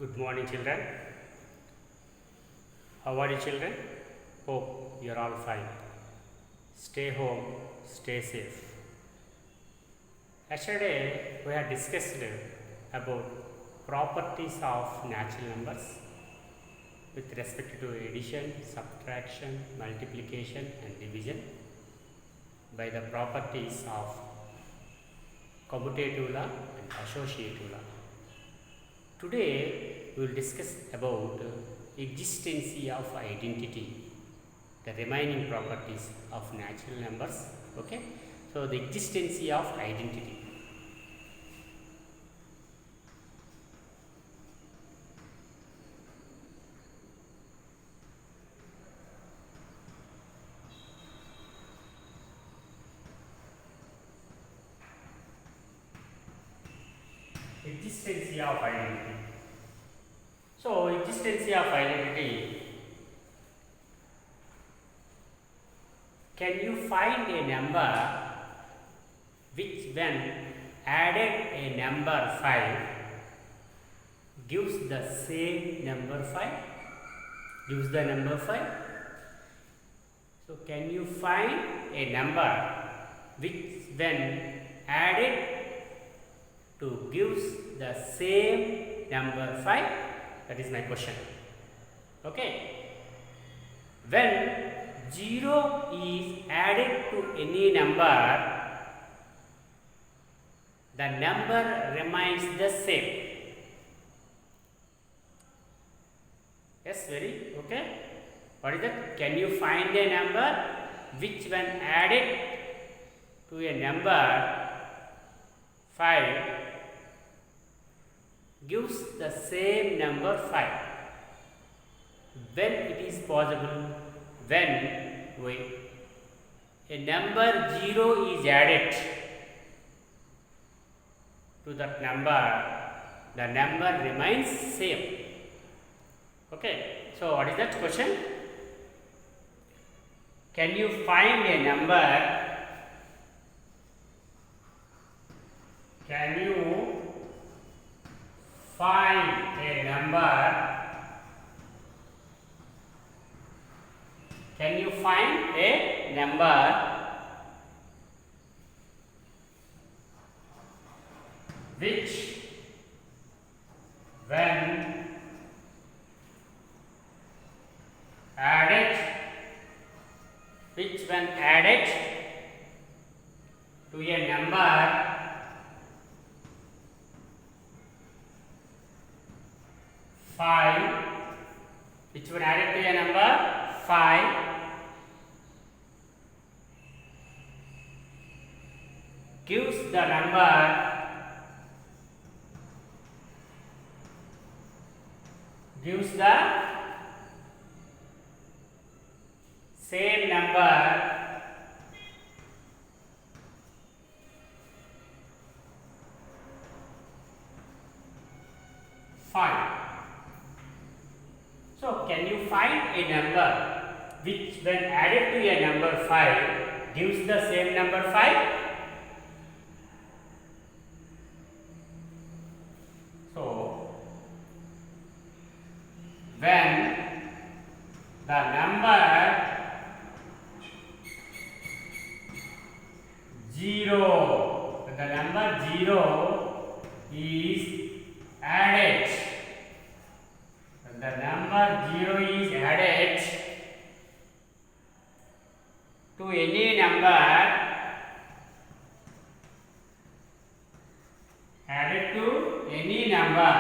Good morning, children. How are you, children? Hope you are all fine. Stay home, stay safe. Yesterday, we had discussed about properties of natural numbers with respect to addition, subtraction, multiplication, and division by the properties of commutative law and associative law. Today, we will discuss about existence of identity, the remaining properties of natural numbers. Okay, so the existence of identity. Existence of identity. So, existence of identity. Can you find a number which, when added a number 5, gives the same number 5? Gives the number 5? So, can you find a number which, when added to gives the same number 5? That is my question. Okay. When 0 is added to any number, the number remains the same. Yes, very okay. What is that? Can you find a number which, when added to a number 5, gives the same number 5? When it is possible, when a number 0 is added to that number, the number remains same. Okay, so what is that question? Can you find a number? Can you find a number? Can you find a number which, when added to a number 5, which when added to a number 5 gives the number same number 5. So, can you find a number which, when added to a number 5, gives the same number 5? So, when the number 0, is added, to any number,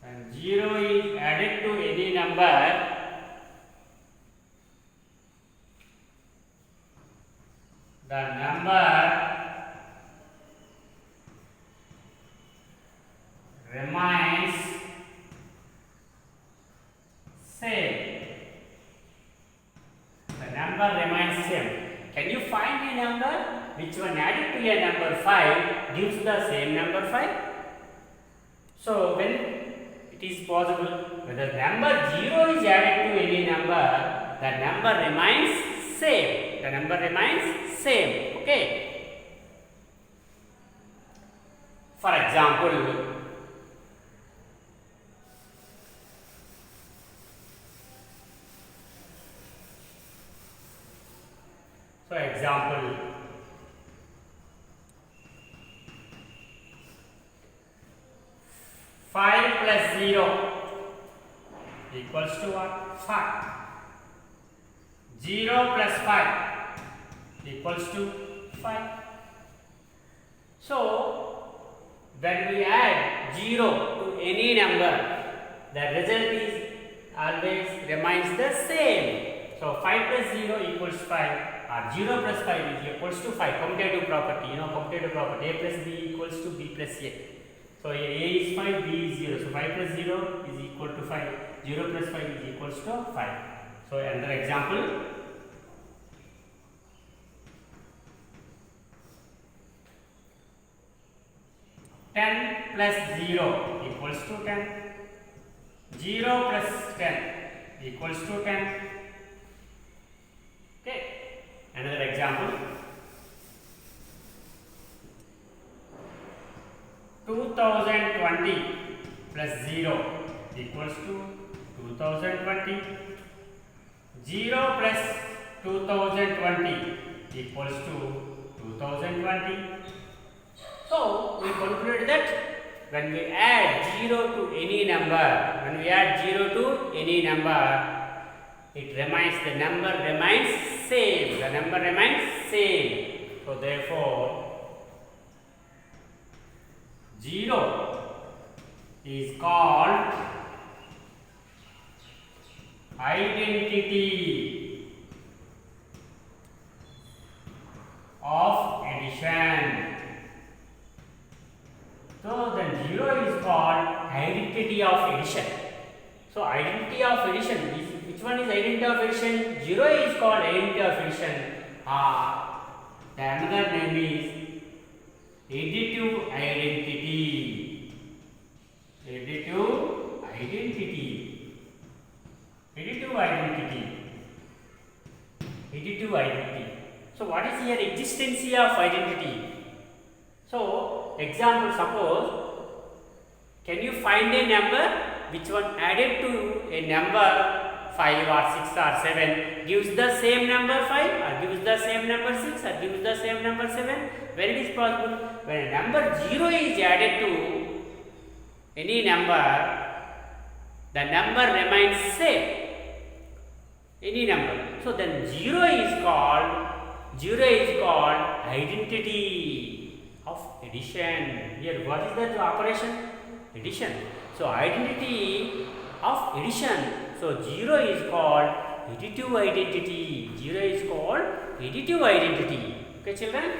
when 0 is added to any number, the number remains same. The number remains same. Can you find a number which, when added to a number 5, gives the same number 5? So, when it is possible, when the number 0 is added to any number, the number remains same. The number remains same. Okay. For example, 5 plus 0 equals to what? 5. 0 plus 5 equals to 5. So, when we add 0 to any number, the result is always remains the same. So, 5 plus 0 equals 5 or 0 plus 5 is equals to 5. Commutative property, commutative property, a plus b equals to b plus a. So, a is 5, b is 0. So, 5 plus 0 is equal to 5, 0 plus 5 is equals to 5. So, another example. 10 plus 0 equals to 10. 0 plus 10 equals to 10. Okay. Another example. 2020 plus 0 equals to 2020. 0 plus 2020 equals to 2020. So, we conclude that when we add 0 to any number, it remains, the number remains same. The number remains same. So, therefore, 0 is called identity of addition. So, then 0 is called identity of addition. So, identity of addition is, which one is identity of addition? 0 is called identity of addition. The another name is additive identity. Additive identity. Additive identity. Additive identity. So, what is here existence of identity? So, example, suppose, can you find a number which one added to a number 5 or 6 or 7 gives the same number 5 or gives the same number 6 or gives the same number 7? When it is possible? When a number 0 is added to any number, the number remains same. Any number. So, then 0 is called identity of addition. Here, what is that operation? Addition. So, identity of addition. So, 0 is called additive identity. 0 is called additive identity. Okay, children?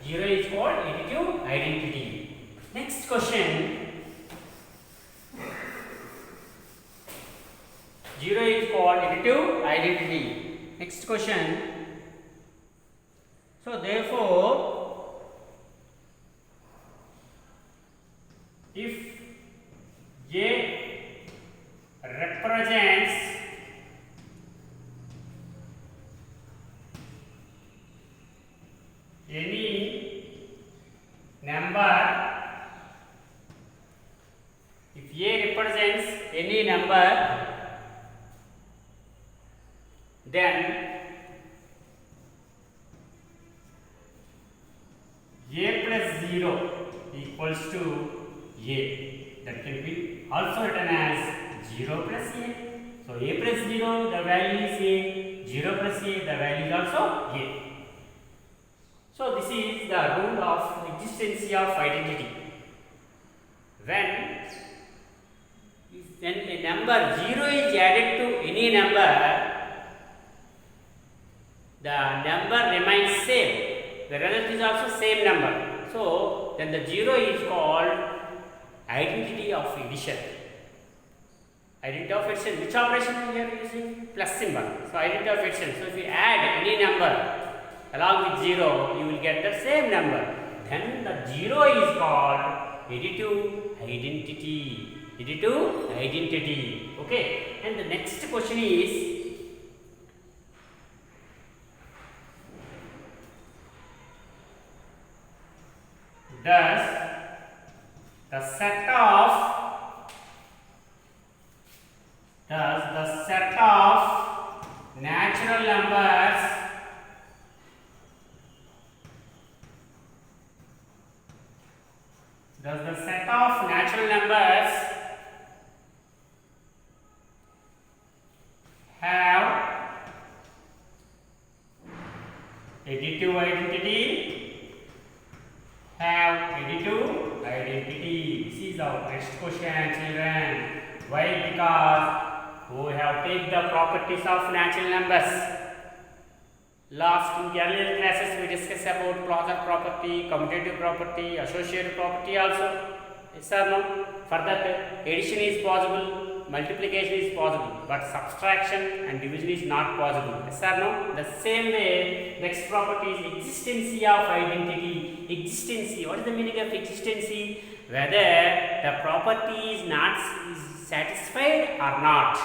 0 is called additive identity. Next question. 0 is called additive identity. Next question. So, therefore, if A represents any number, if A represents any number, then A plus 0 equals to A. That can be also written as 0 plus A. So, A plus 0, the value is A. 0 plus A, the value is also A. So, this is the rule of existence of identity. When a number 0 is added to any number, the number remains same. The result is also same number. So, then the 0 is called identity of addition. Identity of addition. Which operation we are using? Plus symbol. So, identity of addition. So, if you add any number along with 0, you will get the same number. Then the 0 is called additive identity. Additive identity. Okay. And the next question is, does the set of natural numbers does the set of natural numbers is our next question, children. Why? Because we have taken the properties of natural numbers. Last in the earlier classes we discussed about closure property, commutative property, associative property also. Yes or no? For that, addition is possible, multiplication is possible, but subtraction and division is not possible. Yes or no? The same way, next property is existency of identity. Existency. What is the meaning of existency? Whether the property is not satisfied or not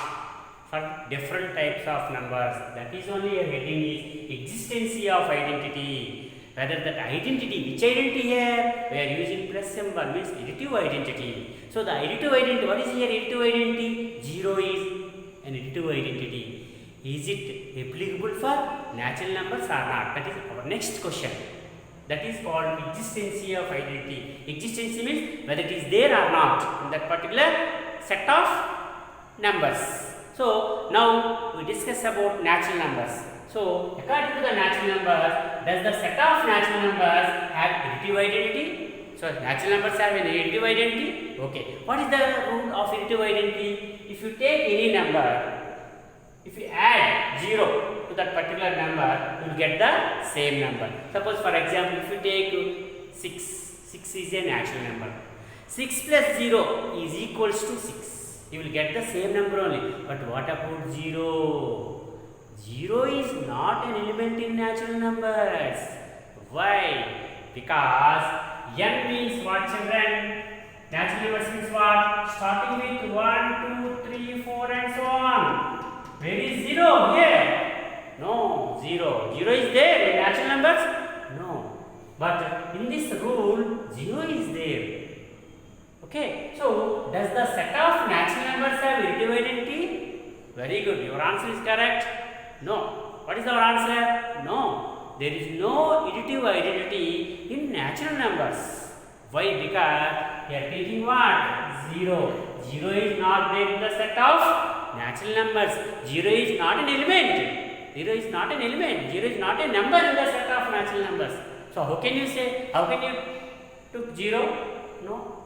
for different types of numbers. That is only a heading is existency of identity. Whether that identity, which identity here? We are using plus symbol, means additive identity. So the additive identity, what is here additive identity? 0 is an additive identity. Is it applicable for natural numbers or not? That is our next question. That is called existency of identity. Existency means whether it is there or not in that particular set of numbers. So now we discuss about natural numbers. So according to the natural numbers, does the set of natural numbers have additive identity? So natural numbers have an additive identity. Okay. What is the rule of additive identity? If you take any number, if you add 0 to that particular number, you will get the same number. Suppose for example, if you take 6 is a natural number. 6 plus 0 is equals to 6. You will get the same number only. But what about 0? 0 is not an element in natural numbers. Why? Because n means what, children? Natural numbers means what? Starting with 1, 2, 3, 4 and so on. Where is 0 here? No, 0. 0 is there in natural numbers? No. But in this rule, 0 is there. Okay. So, does the set of natural numbers have additive identity? Very good. Your answer is correct. No. What is our answer? No. There is no additive identity in natural numbers. Why? Because we are taking what? 0. 0 is not there in the set of natural numbers. 0 is not an element. 0 is not an element. 0 is not a number in the set of natural numbers. So how can you say? How can you took 0? No.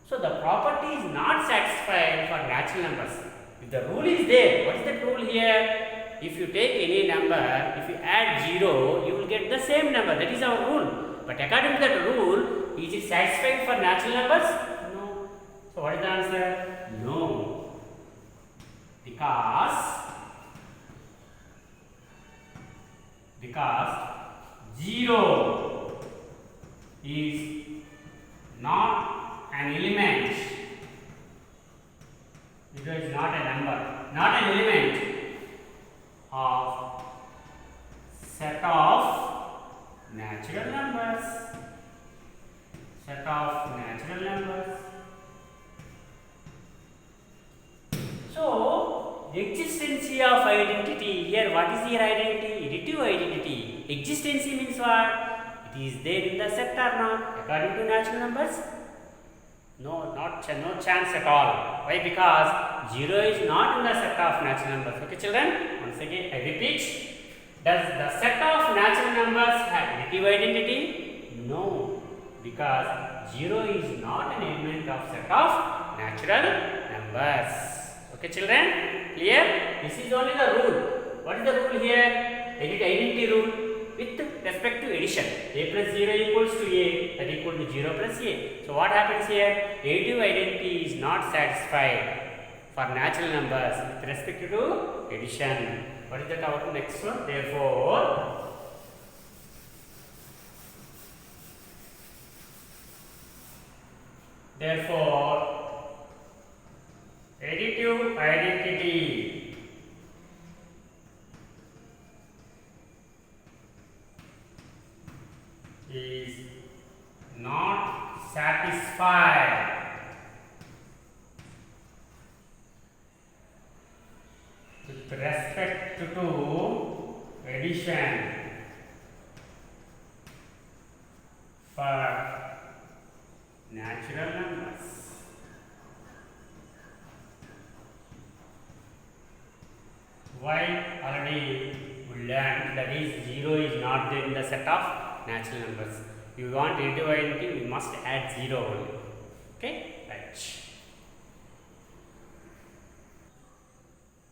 So the property is not satisfied for natural numbers. If the rule is there, what is the rule here? If you take any number, if you add 0, you will get the same number. That is our rule. But according to that rule, is it satisfied for natural numbers? No. So what is the answer? No. Because 0 is not an element. 0 is not a number, not an element of set of natural numbers. Set of natural numbers. So, existency of identity. Here, what is your identity? Additive identity. Existency means what? It is there in the set or not? According to natural numbers? No, no chance at all. Why? Because 0 is not in the set of natural numbers. Okay, children? Once again, I repeat. Does the set of natural numbers have additive identity? No, because 0 is not an element of set of natural numbers. Okay, children? Clear? This is only the rule. What is the rule here? Identity rule. With respect to addition, a plus 0 equals to a, that equal to 0 plus a. So what happens here? Additive identity is not satisfied for natural numbers with respect to addition. What is that? Our next one. Therefore, additive identity is not satisfied with respect to addition for natural numbers. Why? Already we learned that is 0 is not there in the set of natural numbers. You want additive identity, we must add 0 only. Okay, right.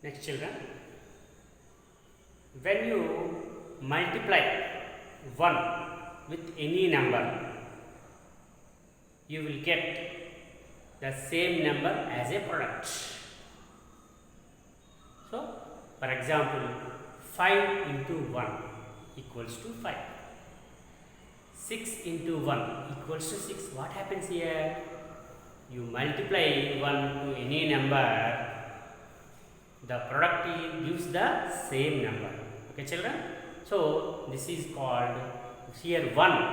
Next children, when you multiply 1 with any number, you will get the same number as a product. So, for example, 5 into 1 equals to 5. 6 into 1 equals to 6. What happens here? You multiply 1 to any number, the product gives the same number. Okay, children? So, this is called, here 1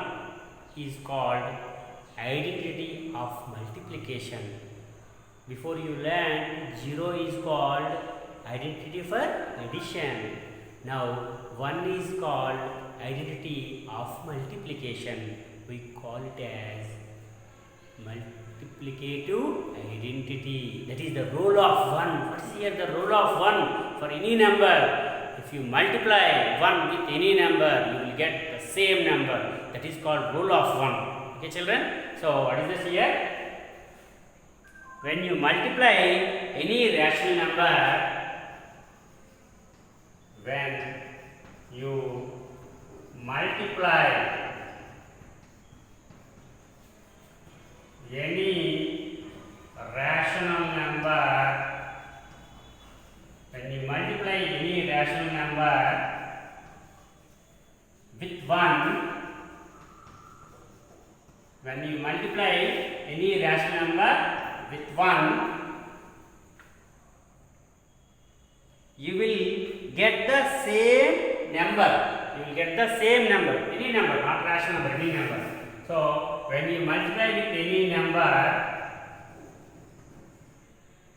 is called identity of multiplication. Before you learn, 0 is called identity for addition. Now, 1 is called identity of multiplication. We call it as multiplicative identity. That is the role of 1. What is here the role of 1 for any number? If you multiply 1 with any number, you will get the same number. That is called role of 1. Okay, children? So, what is this here? When you multiply any rational number, when you multiply any rational number, when you multiply any rational number with 1, when you multiply any rational number with 1, you will get the same number. You will get the same number, any number, not rational number, any number. So, when you multiply with any number,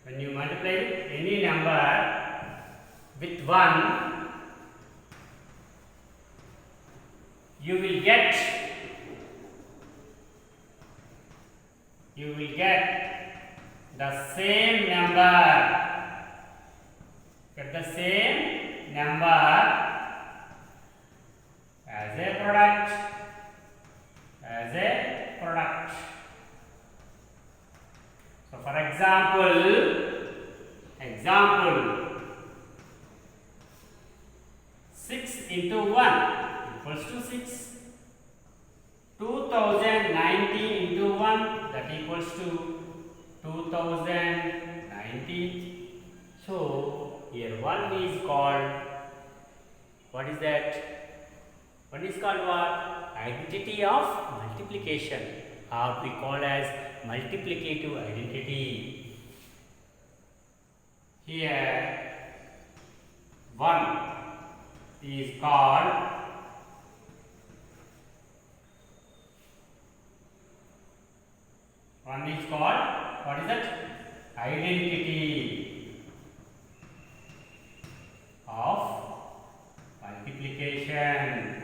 when you multiply with any number with 1, you will get the same number. Get the same number as a product. So, for example, 6 into 1 equals to 6. 2019 into 1, that equals to 2019. So, here 1 is called, what is that? 1 is called what? Identity of multiplication, or we call as multiplicative identity. Here 1 is called what is that? Identity of multiplication.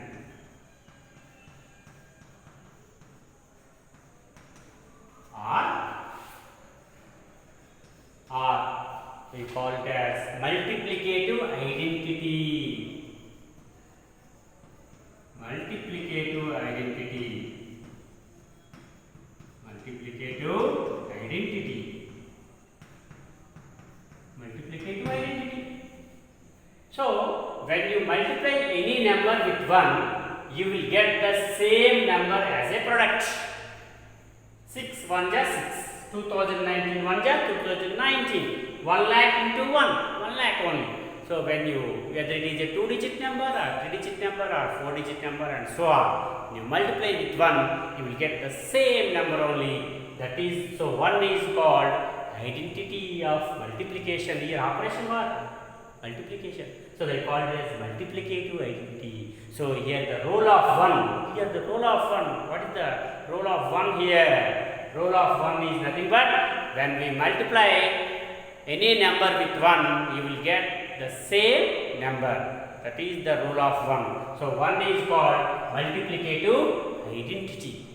Or we call it as multiplicative identity. Multiplicative identity. Multiplicative identity. Multiplicative identity. So, when you multiply any number with 1, you will get the same number as a product. 6 1 ja 6. 2019 1 ja 2019. 1 lakh into 1 lakh only. So, when you, whether it is a 2-digit number or 3-digit number or 4-digit number and so on, you multiply with 1, you will get the same number only. That is, so 1 is called identity of multiplication. Here operation what? Multiplication. So, they call it as multiplicative identity. So, here the role of 1. Here the role of 1. What is the role of 1 here? Role of 1 is nothing but when we multiply any number with 1, you will get the same number. That is the role of 1. So, 1 is called multiplicative identity.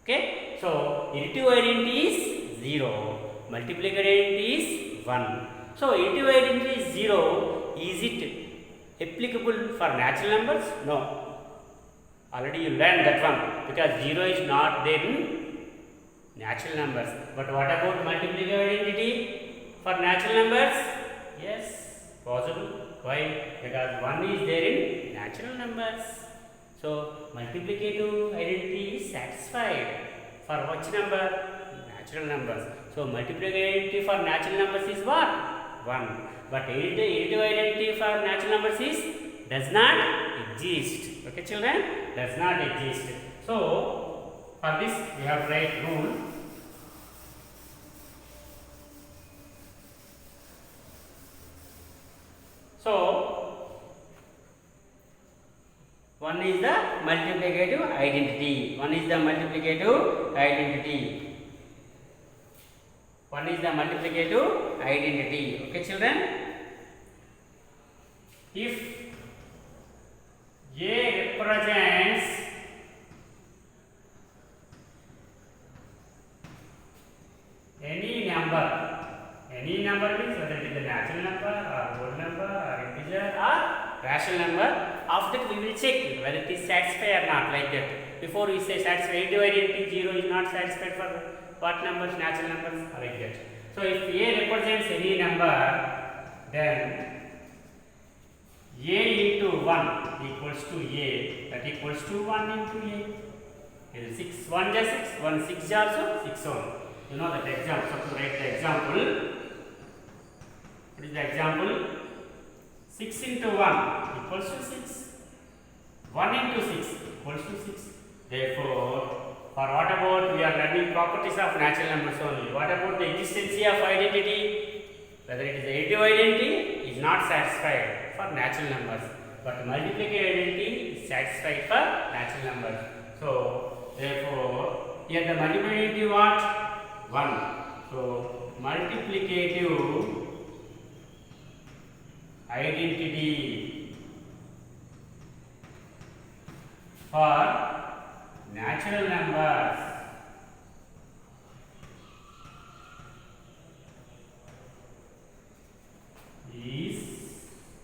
Okay? So, additive identity is 0. Multiplicative identity is 1. So, additive identity is 0. Is it applicable for natural numbers? No. Already you learned that one, because 0 is not there in natural numbers. But what about multiplicative identity for natural numbers? Yes, possible. Why? Because 1 is there in natural numbers. So multiplicative identity is satisfied for which number? Natural numbers. So multiplicative identity for natural numbers is what? 1. But additive identity for natural numbers is does not exist. Okay children? Does not exist. So for this we have write rule. So one is the multiplicative identity. One is the multiplicative identity. One is the multiplicative identity. Okay children? If A represents any number means whether it is a natural number or whole number or integer or rational number, after that we will check whether it is satisfied or not, like that. Before we say satisfied identity, 0 is not satisfied for what numbers? Natural numbers, like that. So if A represents any number, then A into 1 equals to A, that equals to 1 into A. It is 6, 1 is 6, 1 6 is also 6 only. You know that example, so to write the example. What is the example? 6 into 1 equals to 6. 1 into 6 equals to 6. Therefore, for what about we are learning properties of natural numbers only. What about the existence of identity? Whether it is additive identity is not satisfied for natural numbers, but multiplicative identity is satisfied for natural numbers. So, therefore, here the multiplicative identity what? 1. So, multiplicative identity for natural numbers is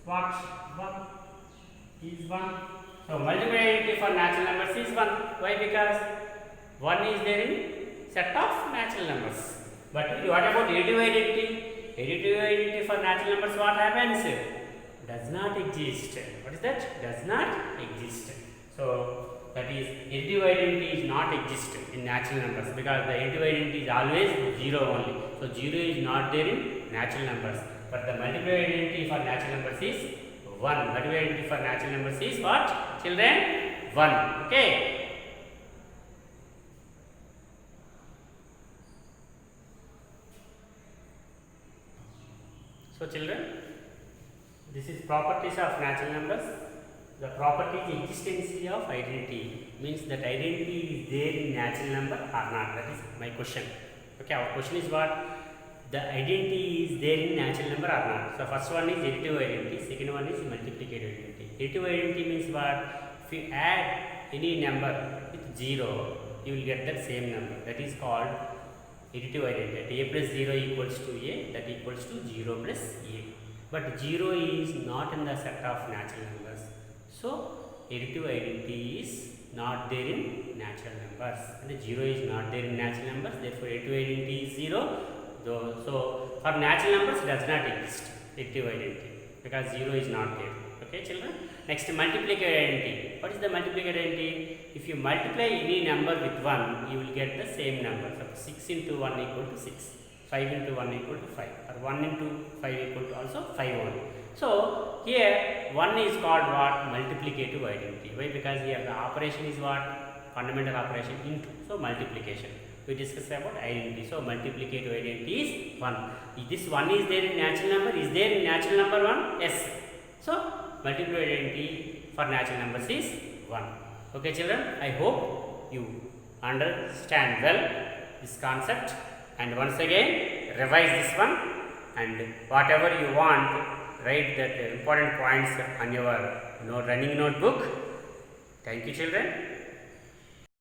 what? 1 is 1. So multiplicative identity for natural numbers is 1. Why? Because 1 is there in set of natural numbers. But what about additive identity? Additive identity for natural numbers, what happens? Does not exist. What is that? Does not exist. So that is additive identity is not exist in natural numbers, because the additive identity is always 0 only. So 0 is not there in natural numbers. But the multiplicative identity for natural numbers is 1. Multiplicative identity for natural numbers is what? Children? 1. Okay. So children, this is properties of natural numbers. The property is existence of identity, means that identity is there in natural number or not. That is my question. Okay, our question is what? The identity is there in natural number or not. So first one is additive identity, second one is multiplicative identity. Additive identity means what? If you add any number with 0, you will get that same number. That is called additive identity. A plus 0 equals to A, that equals to 0 plus A. But 0 is not in the set of natural numbers. So additive identity is not there in natural numbers. And 0 is not there in natural numbers. Therefore additive identity is 0. So for natural numbers does not exist additive identity, because 0 is not there. Okay children. Next, multiplicative identity. What is the multiplicative identity? If you multiply any number with 1, you will get the same number. So 6 into 1 equal to 6. 5 into 1 equal to 5. Or 1 into 5 equal to also 5 only. So here 1 is called what? Multiplicative identity. Why? Because here the operation is what? Fundamental operation into. So multiplication. We discussed about identity. So multiplicative identity is 1. If this 1 is there in natural number, is there in natural number 1? Yes. So multiplicative identity for natural numbers is 1. Okay children, I hope you understand well this concept, and once again revise this one, and whatever you want, write that important points on your running notebook. Thank you children.